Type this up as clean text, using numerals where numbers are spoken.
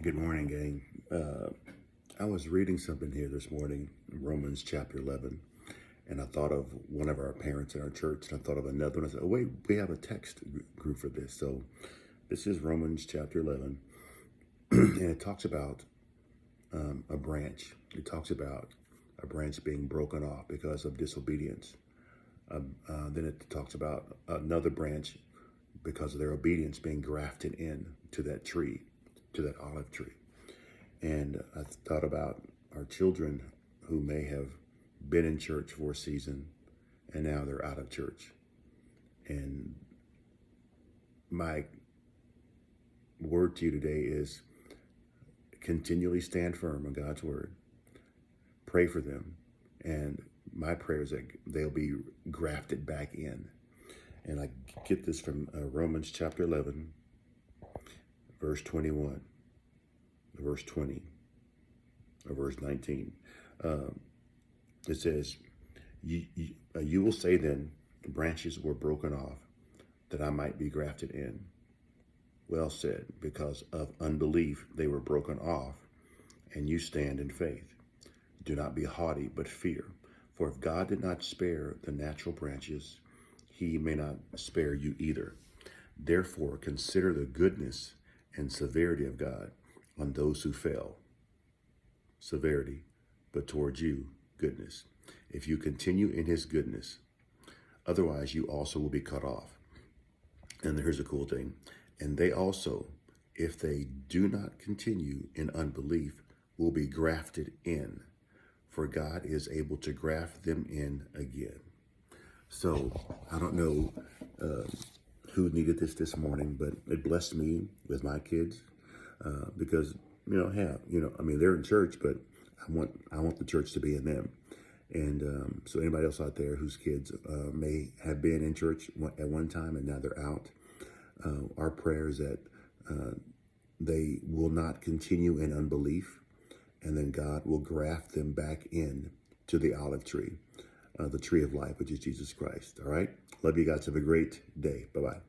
Good morning, gang. I was reading something here this morning, Romans chapter 11, and I thought of one of our parents in our church, and I thought of another one. I said, oh, wait, we have a text group for this. So this is Romans chapter 11, and it talks about a branch. It talks about a branch being broken off because of disobedience. Then it talks about another branch because of their obedience being grafted in to that tree, to that olive tree. And I thought about our children who may have been in church for a season and now they're out of church. And my word to you today is continually stand firm on God's word. Pray for them. And my prayer is that they'll be grafted back in. And I get this from Romans chapter 11, verse 21, verse 20, or verse 19. It says, you will say then, branches were broken off, that I might be grafted in. Well said, because of unbelief they were broken off, and you stand in faith. Do not be haughty, but fear. For if God did not spare the natural branches, he may not spare you either. Therefore, consider the goodness and severity of God on those who fell. Severity, but towards you, goodness. If you continue in his goodness, otherwise you also will be cut off. And here's a cool thing. And they also, if they do not continue in unbelief, will be grafted in. For God is able to graft them in again. So I don't know who needed this morning, but it blessed me with my kids because they're in church, but I want the church to be in them. And so anybody else out there whose kids may have been in church at one time and now they're out, our prayer is that they will not continue in unbelief, and then God will graft them back in to the olive tree, the tree of life, which is Jesus Christ. All right. Love you guys. Have a great day. Bye-bye.